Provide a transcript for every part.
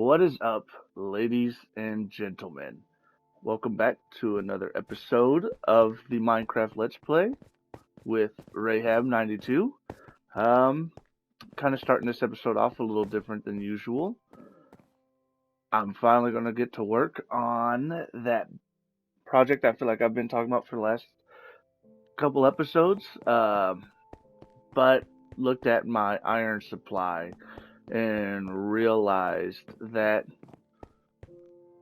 What is up, ladies and gentlemen? Welcome back to another episode of the Minecraft Let's Play with Rahab92. Um, kind of starting this episode off a little different than usual. I'm finally going to get to work on that project I feel like I've been talking about for the last couple episodes. But looked at my iron supply and realized that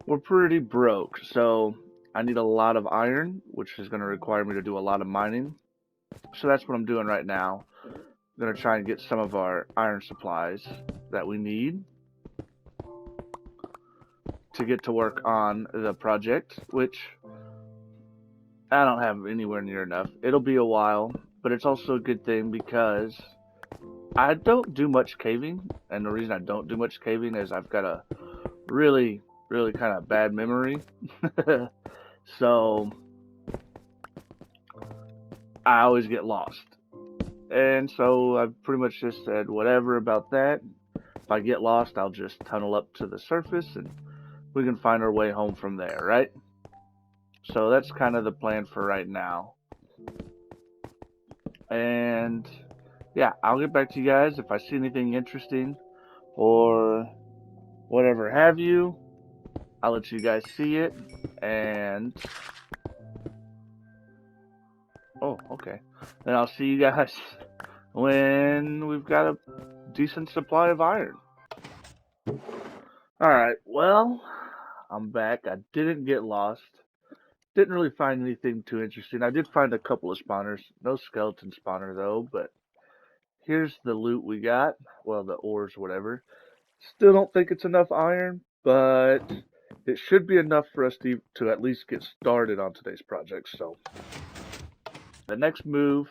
we're pretty broke, so I need a lot of iron, which is going to require me to do a lot of mining. So that's what I'm doing right now. I'm going to try and get some of our iron supplies that we need to get to work on the project, which I don't have anywhere near enough. It'll be a while, but it's also a good thing because I don't do much caving, and the reason I don't do much caving is I've got a really kind of bad memory. So I always get lost. And so I've pretty much just said whatever about that. If I get lost, I'll just tunnel up to the surface and we can find our way home from there, right? So that's kind of the plan for right now. And yeah, I'll get back to you guys if I see anything interesting or whatever have you. I'll let you guys see it. And oh, okay. Then I'll see you guys when we've got a decent supply of iron. Alright, well, I'm back. I didn't get lost. Didn't really find anything too interesting. I did find a couple of spawners. No skeleton spawner though, but here's the loot we got. Well, the ores, whatever. Still don't think it's enough iron, but it should be enough for us to at least get started on today's project. So the next move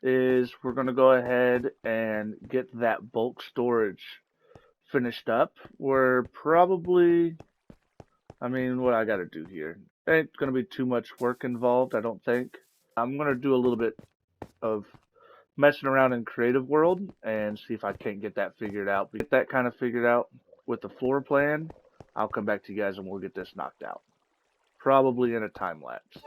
is we're going to go ahead and get that bulk storage finished up. We're probably, what I got to do here? Ain't going to be too much work involved, I don't think. I'm going to do a little bit of messing around in Creative World and see if I can't get that figured out. Get that kind of figured out with the floor plan. I'll come back to you guys and we'll get this knocked out. Probably in a time lapse.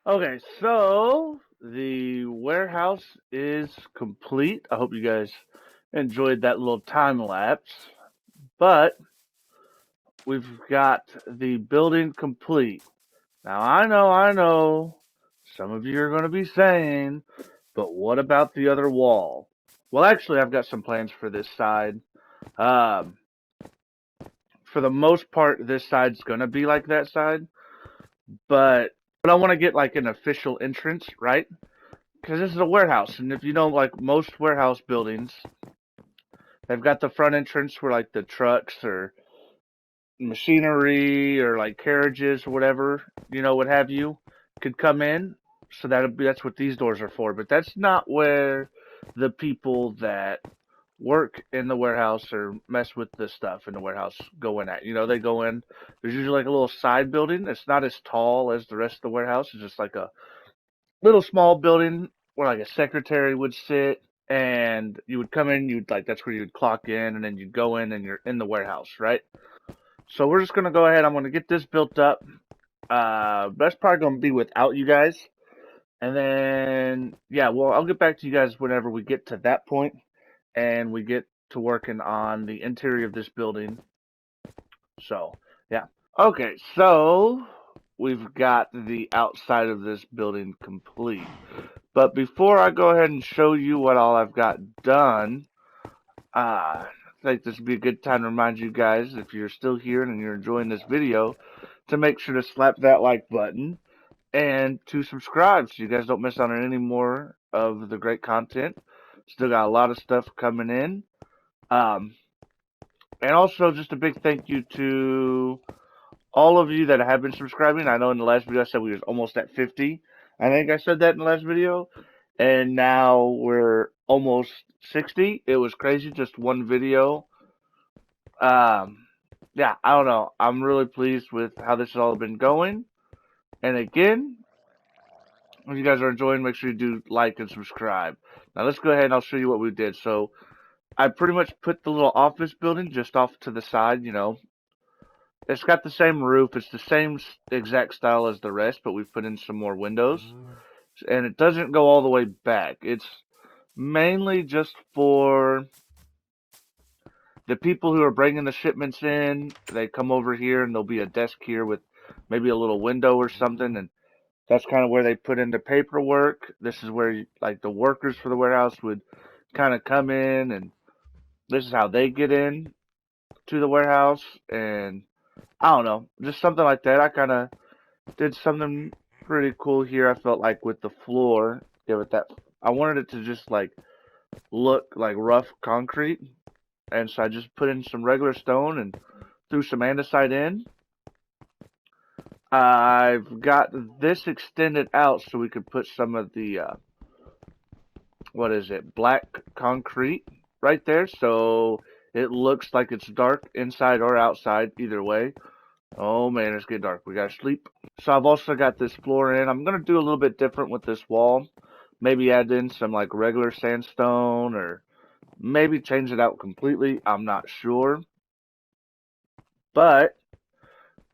Okay, so the warehouse is complete. I hope you guys enjoyed that little time lapse. But we've got the building complete. Now I know, some of you are going to be saying, but what about the other wall? Well, actually, I've got some plans for this side. Um, for the most part, this side's going to be like that side, but I want to get like an official entrance, right? Because this is a warehouse, and if you know, like most warehouse buildings, they've got the front entrance where like the trucks or machinery or like carriages or whatever, what have you, could come in. So that's what these doors are for. But that's not where the people that work in the warehouse or mess with the stuff in the warehouse go in at. They go in. There's usually like a little side building. It's not as tall as the rest of the warehouse. It's just like a little small building where like a secretary would sit. And you would come in, you'd like that's where you'd clock in, and then you'd go in, and you're in the warehouse, right? So we're just gonna go ahead. I'm gonna get this built up. That's probably gonna be without you guys, and then yeah, well, I'll get back to you guys whenever we get to that point, and we get to working on the interior of this building. So yeah, okay. So we've got the outside of this building complete. But before I go ahead and show you what all I've got done, I think this would be a good time to remind you guys, if you're still here and you're enjoying this video, to make sure to slap that like button and to subscribe so you guys don't miss out on any more of the great content. Still got a lot of stuff coming in. Um, and also just a big thank you to all of you that have been subscribing. I know in the last video I said we was almost at 50. I think I said that in the last video. And now we're almost 60. It was crazy, just one video. Um, yeah, I don't know. I'm really pleased with how this has all been going. And again, if you guys are enjoying, make sure you do like and subscribe. Now let's go ahead and I'll show you what we did. So I pretty much put the little office building just off to the side, It's got the same roof. It's the same exact style as the rest, but we've put in some more windows. And it doesn't go all the way back. It's mainly just for the people who are bringing the shipments in. They come over here and there'll be a desk here with maybe a little window or something, and that's kind of where they put in the paperwork. This is where like the workers for the warehouse would kind of come in, and this is how they get in to the warehouse. And I don't know, just something like that. I kind of did something pretty cool here. I felt like with the floor, give it that. I wanted it to just like look like rough concrete, and so I just put in some regular stone and threw some andesite in. I've got this extended out so we could put some of the black concrete right there, so it looks like it's dark inside or outside, either way. Oh man, it's getting dark. We gotta sleep. So I've also got this floor in. I'm gonna do a little bit different with this wall. Maybe add in some like regular sandstone, or maybe change it out completely. I'm not sure. But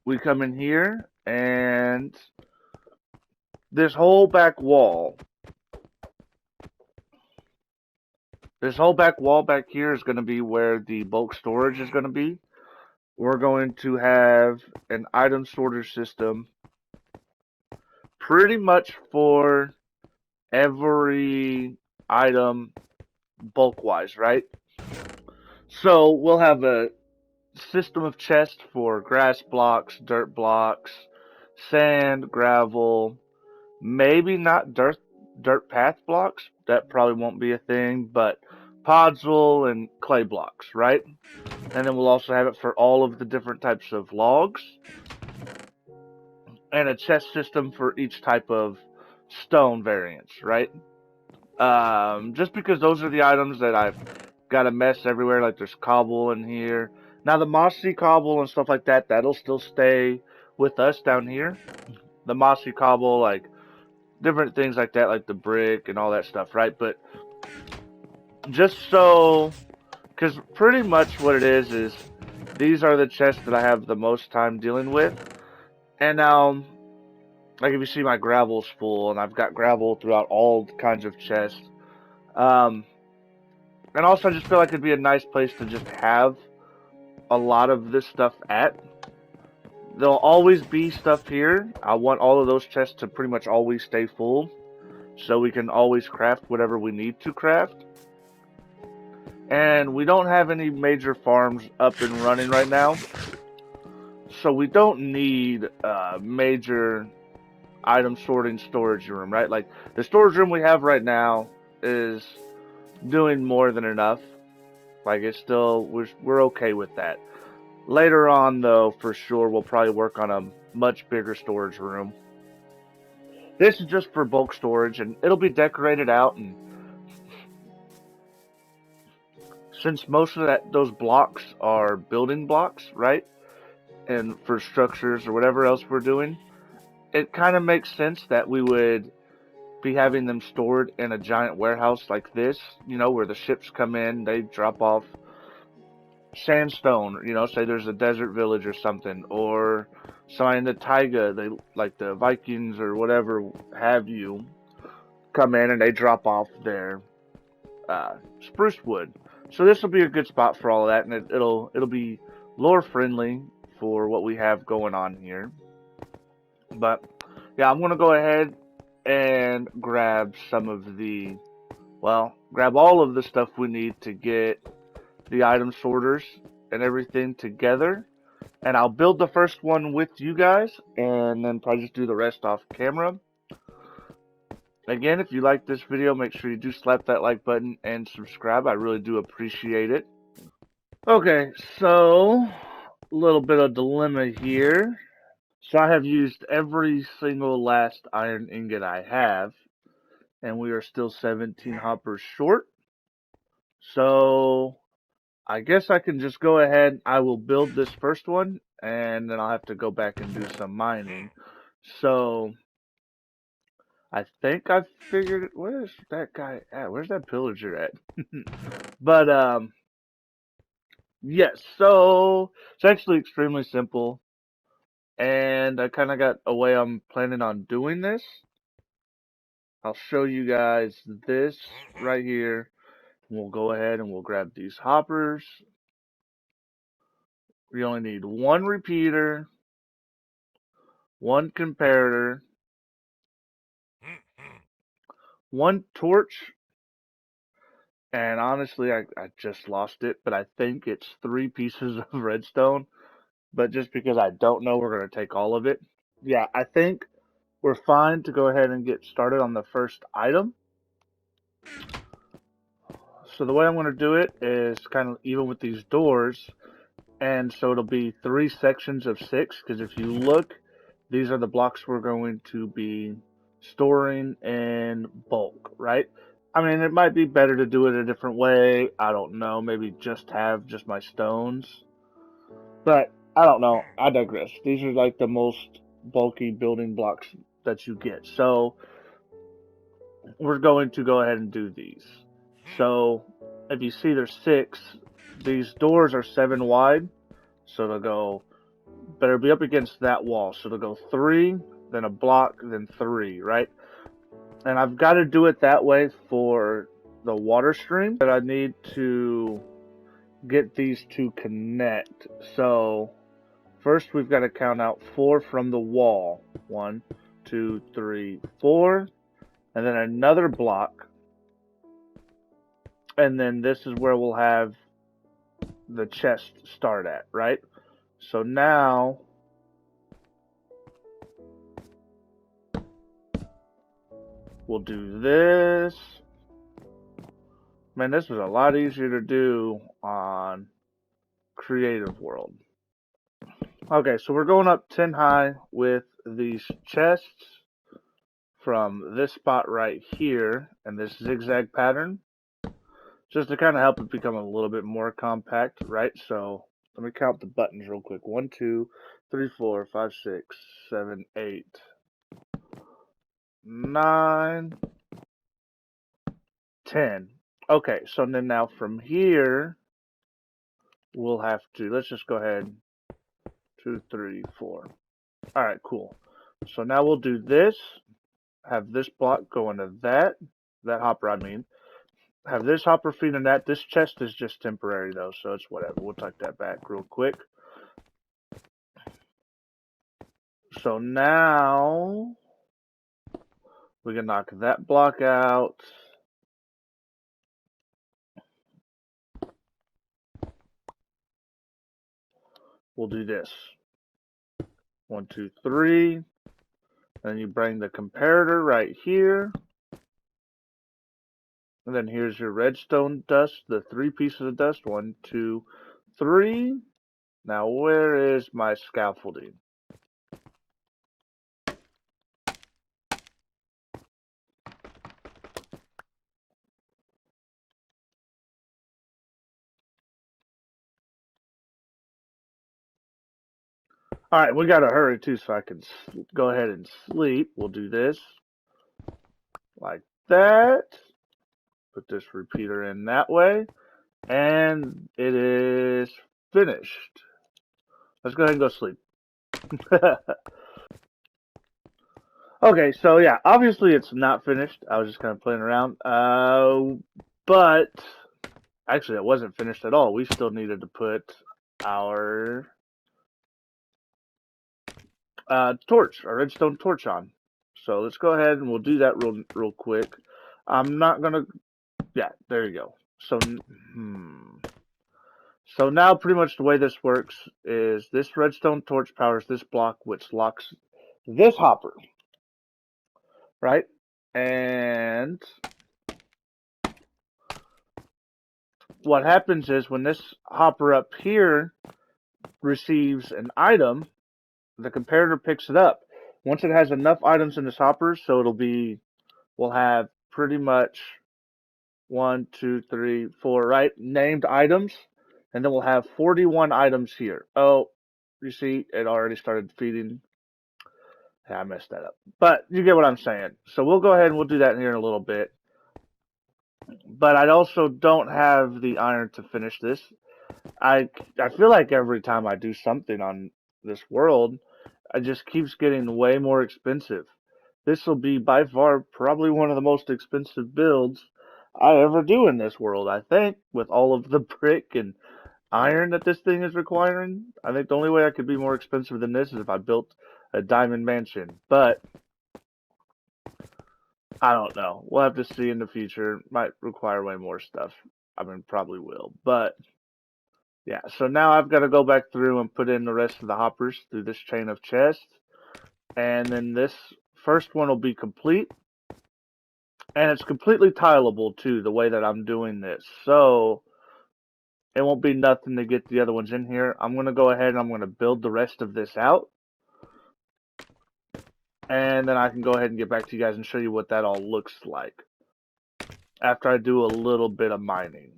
we come in here, and this whole back wall, back here is going to be where the bulk storage is going to be. We're going to have an item sorter system pretty much for every item bulk wise, right? So we'll have a system of chests for grass blocks, dirt blocks, sand, gravel, maybe not dirt path blocks. That probably won't be a thing, but podzol and clay blocks, right? And then we'll also have it for all of the different types of logs, and a chest system for each type of stone variants, right? Just because those are the items that I've got a mess everywhere. Like there's cobble in here. Now the mossy cobble and stuff like that, that'll still stay with us down here. The mossy cobble, like different things like that, like the brick and all that stuff, right? But just so, because pretty much what it is these are the chests that I have the most time dealing with. And now Like if you see my gravel's full, and I've got gravel throughout all kinds of chests. Um, and also I just feel like it'd be a nice place to just have a lot of this stuff at. There'll always be stuff here. I want all of those chests to pretty much always stay full, so we can always craft whatever we need to craft. And we don't have any major farms up and running right now, so we don't need a major item sorting storage room, right? Like the storage room we have right now is doing more than enough. Like it's still, we're okay with that. Later on though, for sure, we'll probably work on a much bigger storage room. This is just for bulk storage, and it'll be decorated out. And since most of those blocks are building blocks, right? And for structures or whatever else we're doing, it kind of makes sense that we would be having them stored in a giant warehouse like this, where the ships come in, they drop off sandstone, say there's a desert village or something, or somebody in the taiga, they like the Vikings or whatever have you, come in and they drop off their spruce wood. So this will be a good spot for all of that, and it'll be lore friendly for what we have going on here. But yeah, I'm gonna go ahead and grab some of grab all of the stuff we need to get the item sorters and everything together. And I'll build the first one with you guys, and then probably just do the rest off camera. Again, if you like this video, make sure you do slap that like button and subscribe. I really do appreciate it. Okay, so a little bit of dilemma here. So I have used every single last iron ingot I have, and we are still 17 hoppers short. So I guess I can just go ahead. I will build this first one, and then I'll have to go back and do some mining. So I think I've figured it. Where's that guy at? Where's that pillager at? But yes. So it's actually extremely simple, and I kind of got a way I'm planning on doing this. I'll show you guys this right here. We'll go ahead and we'll grab these hoppers. We only need one repeater, one comparator, one torch, and honestly, I just lost it, but I think it's 3 pieces of redstone. But just because I don't know, we're going to take all of it. Yeah, I think we're fine to go ahead and get started on the first item. So the way I'm going to do it is kind of even with these doors. And so it'll be 3 sections of 6, because if you look, these are the blocks we're going to be storing in bulk, right? I mean, it might be better to do it a different way. I don't know. Maybe just have just my stones. But I don't know. I digress. These are like the most bulky building blocks that you get. So we're going to go ahead and do these. So if you see there's 6, these doors are 7 wide. So they'll go, better be up against that wall. So they'll go 3, then a block, then 3, right? And I've got to do it that way for the water stream. But I need to get these to connect. So first we've got to count out 4 from the wall. 1, 2, 3, 4. And then another block. And then this is where we'll have the chest start at, right? So now we'll do this. Man, this was a lot easier to do on Creative World. Okay, so we're going up 10 high with these chests from this spot right here and this zigzag pattern, just to kind of help it become a little bit more compact, right? So let me count the buttons real quick. 1, 2, 3, 4, 5, 6, 7, 8, 9, 10. Okay, so then now from here, we'll have to, let's just go ahead, 2, 3, 4. All right, cool. So now we'll do this. Have this block go into that hopper, I mean. Have this hopper feed in that. This chest is just temporary though, so it's whatever. We'll tuck that back real quick. So now we can knock that block out. We'll do this. 1, 2, 3. Then you bring the comparator right here. And then here's your redstone dust, the 3 pieces of dust. 1, 2, 3. Now where is my scaffolding? Alright, we gotta hurry too so I can go ahead and sleep. We'll do this. Like that. Put this repeater in that way. And it is finished. Let's go ahead and go sleep. Okay, so yeah, obviously it's not finished. I was just kind of playing around. But actually it wasn't finished at all. We still needed to put our torch, our redstone torch on. So let's go ahead and we'll do that real quick. I'm not gonna, yeah, there you go. So, so now pretty much the way this works is this redstone torch powers this block, which locks this hopper, right? And what happens is when this hopper up here receives an item, the comparator picks it up. Once it has enough items in this hopper, so we'll have pretty much 1, 2, 3, 4, right? Named items. And then we'll have 41 items here. Oh, you see, it already started feeding. Yeah, I messed that up. But you get what I'm saying. So we'll go ahead and we'll do that here in a little bit. But I also don't have the iron to finish this. I feel like every time I do something on this world, it just keeps getting way more expensive. This will be by far probably one of the most expensive builds I ever do in this world, I think, with all of the brick and iron that this thing is requiring. I think the only way I could be more expensive than this is if I built a diamond mansion. But I don't know. We'll have to see in the future. Might require way more stuff. I mean, probably will. But yeah, so now I've got to go back through and put in the rest of the hoppers through this chain of chests. And then this first one will be complete. And it's completely tileable too, the way that I'm doing this. So it won't be nothing to get the other ones in here. I'm going to go ahead and I'm going to build the rest of this out. And then I can go ahead and get back to you guys and show you what that all looks like after I do a little bit of mining.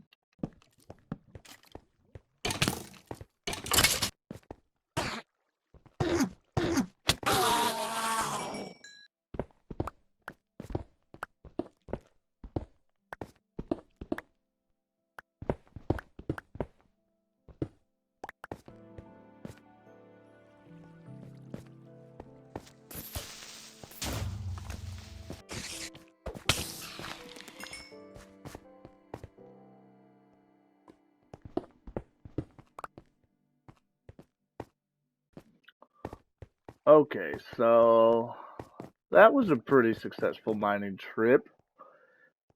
Okay, so that was a pretty successful mining trip.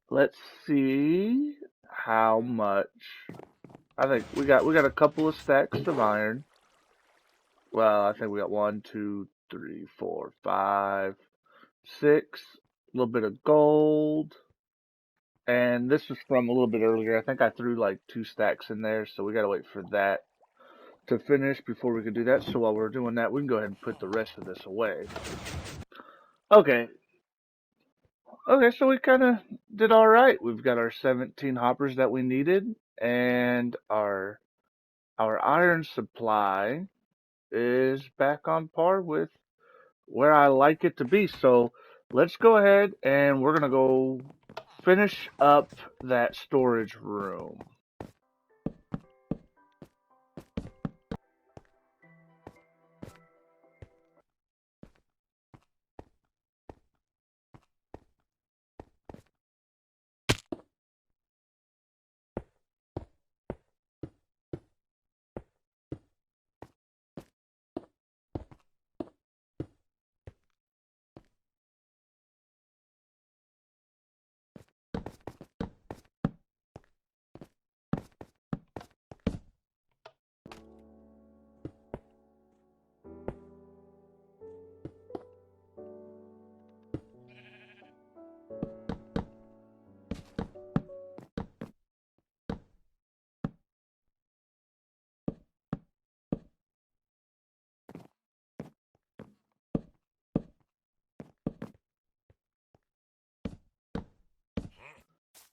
Let's see how much. I think we got a couple of stacks of iron. Well, I think we got 1, 2, 3, 4, 5, 6. A little bit of gold. And this was from a little bit earlier. I think I threw like 2 stacks in there, so we gotta wait for that to finish before we can do that. So while we're doing that, we can go ahead and put the rest of this away. Okay. Okay, so we kind of did all right. We've got our 17 hoppers that we needed, and our iron supply is back on par with where I like it to be. So let's go ahead and we're gonna go finish up that storage room.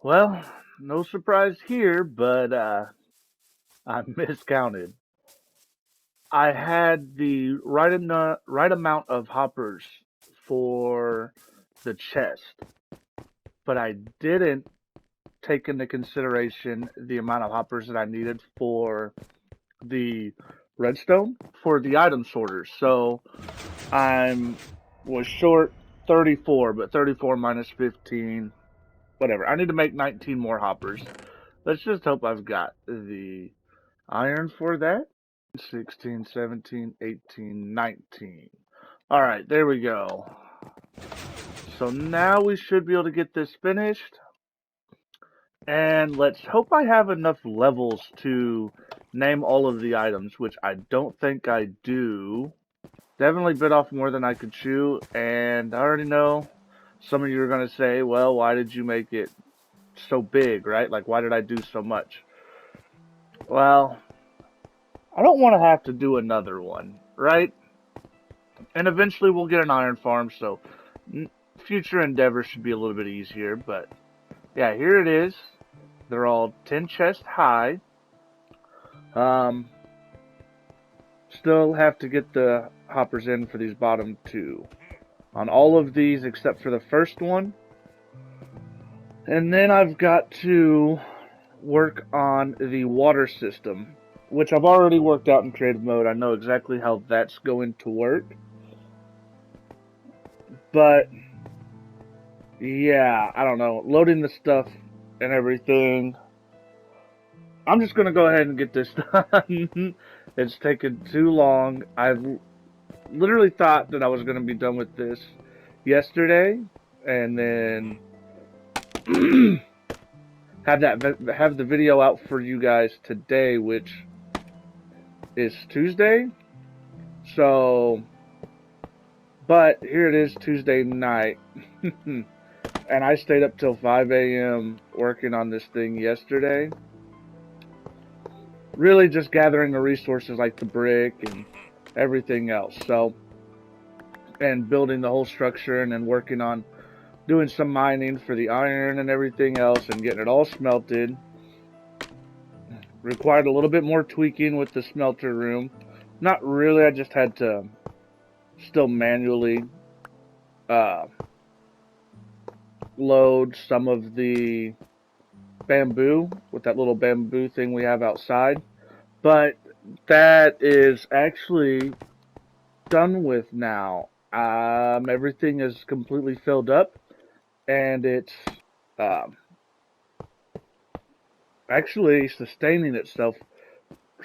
Well, no surprise here, but I miscounted. I had the right amount of hoppers for the chest, but I didn't take into consideration the amount of hoppers that I needed for the redstone for the item sorters. So I'm was short 34, but 34 minus 15, whatever. I need to make 19 more hoppers. Let's just hope I've got the iron for that. 16, 17, 18, 19. All right, there we go. So now we should be able to get this finished. And let's hope I have enough levels to name all of the items, which I don't think I do. Definitely bit off more than I could chew, and I already know some of you are going to say, well, why did you make it so big, right? Like, why did I do so much? Well, I don't want to have to do another one, right? And eventually we'll get an iron farm, so future endeavors should be a little bit easier, but yeah, here it is. They're all 10 chests high. Still have to get the hoppers in for these bottom two. On all of these except for the first one. And then I've got to work on the water system, which I've already worked out in creative mode. I know exactly how that's going to work. But yeah, I don't know. Loading the stuff and everything. I'm just going to go ahead and get this done. It's taken too long. I've literally thought that I was going to be done with this yesterday and then have the video out for you guys today, which is Tuesday. So, but here it is Tuesday night. And I stayed up till 5 a.m. working on this thing yesterday. Really just gathering the resources like the brick and everything else. So, and building the whole structure and then working on doing some mining for the iron and everything else and getting it all smelted. Required a little bit more tweaking with the smelter room. Not really, I just had to still manually load some of the bamboo with that little bamboo thing we have outside. But that is actually done with now. Everything is completely filled up and it's actually sustaining itself.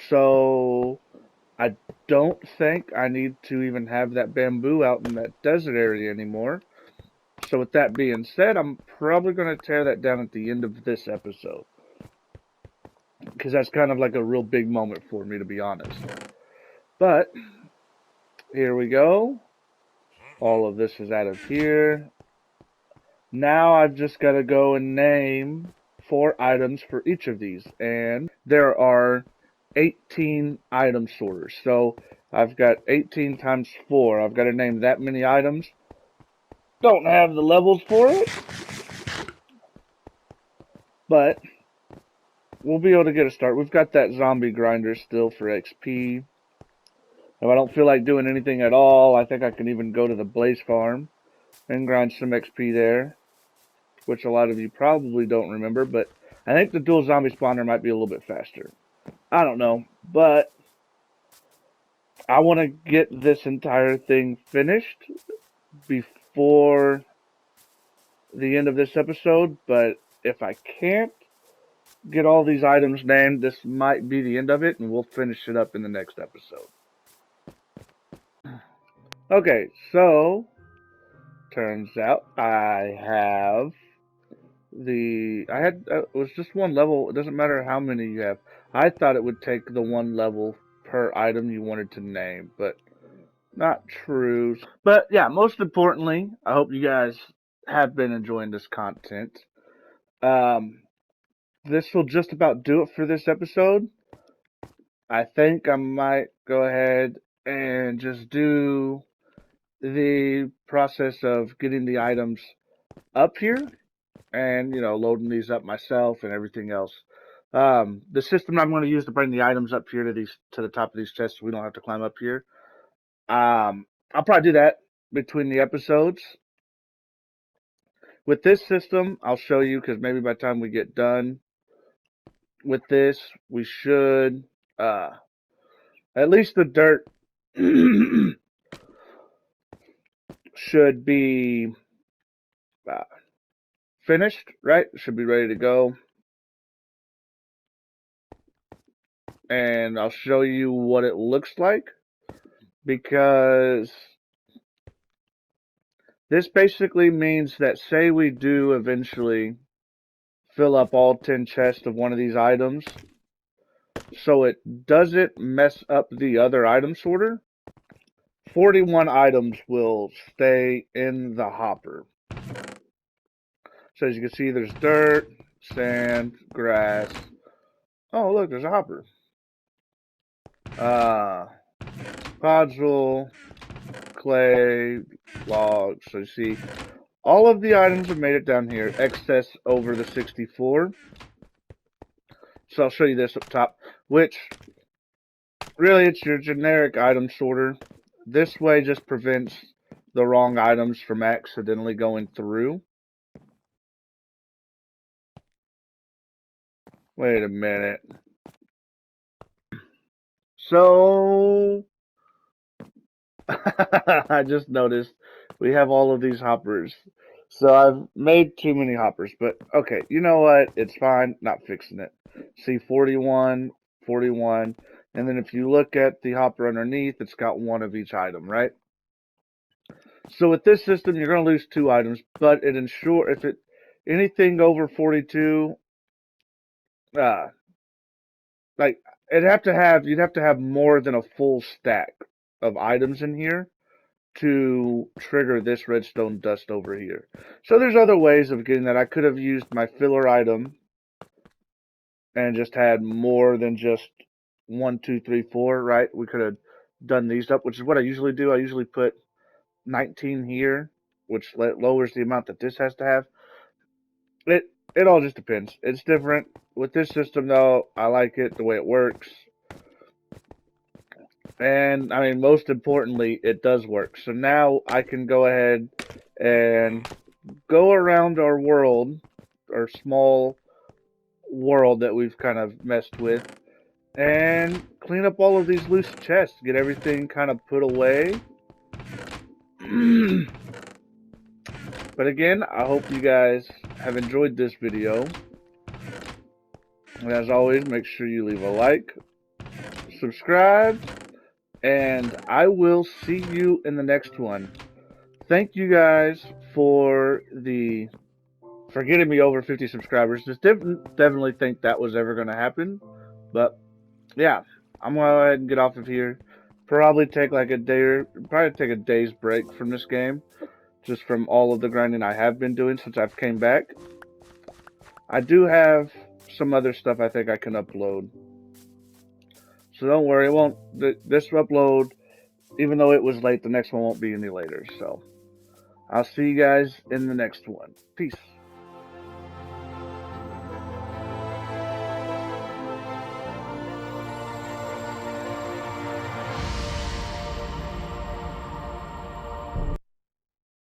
So I don't think I need to even have that bamboo out in that desert area anymore. So with that being said, I'm probably going to tear that down at the end of this episode. Because that's kind of like a real big moment for me, to be honest. But here we go. All of this is out of here. Now I've just got to go and name 4 items for each of these. And there are 18 item sorters. So I've got 18 times 4. I've got to name that many items. Don't have the levels for it. But we'll be able to get a start. We've got that zombie grinder still for XP. If I don't feel like doing anything at all, I think I can even go to the Blaze Farm and grind some XP there. Which a lot of you probably don't remember, but I think the dual zombie spawner might be a little bit faster. I don't know, but I want to get this entire thing finished before the end of this episode, but if I can't get all these items named, this might be the end of it, and we'll finish it up in the next episode. Okay, so turns out I have it was just one level. It doesn't matter how many you have. I thought it would take the one level per item you wanted to name, but not true. But yeah, most importantly, I hope you guys have been enjoying this content. This will just about do it for this episode. I think I might go ahead and just do the process of getting the items up here and loading these up myself and everything else. The system I'm going to use to bring the items up here to the top of these chests, so we don't have to climb up here. I'll probably do that between the episodes. With this system, I'll show you, because maybe by the time we get done with this, we should at least the dirt should be finished, right? Should be ready to go. And I'll show you what it looks like, because this basically means that, say we do eventually fill up all 10 chests of one of these items, so it doesn't mess up the other item sorter, 41 items will stay in the hopper. So as you can see, there's dirt, sand, grass. Oh, look, there's a hopper. Podzol, clay, logs. So you see, all of the items have made it down here, excess over the 64. So I'll show you this up top, which really it's your generic item sorter. This way just prevents the wrong items from accidentally going through. Wait a minute. So I just noticed we have all of these hoppers. So I've made too many hoppers, but okay, you know what? It's fine. Not fixing it. See, 41, 41. And then if you look at the hopper underneath, it's got one of each item, right? So with this system, you're going to lose 2 items, but it ensures if anything over 42, like you'd have to have more than a full stack of items in here to trigger this redstone dust over here. So there's other ways of getting that. I could have used my filler item and just had more than just 1, 2, 3, 4, right? We could have done these up, which is what I usually do. I usually put 19 here, which lowers the amount that this has to have. It all just depends. It's different. With this system, though, I like it the way it works. And, I mean, most importantly, it does work. So now I can go ahead and go around our world, our small world that we've kind of messed with, and clean up all of these loose chests, get everything kind of put away. But again, I hope you guys have enjoyed this video. And as always, make sure you leave a like, subscribe, and I will see you in the next one. Thank you guys for getting me over 50 subscribers. Just definitely think that was ever going to happen. But yeah, I'm going to go ahead and get off of here. Probably take like a day's break from this game, just from all of the grinding I have been doing since I've came back. I do have some other stuff I think I can upload. So don't worry, this upload, even though it was late, the next one won't be any later. So I'll see you guys in the next one. Peace.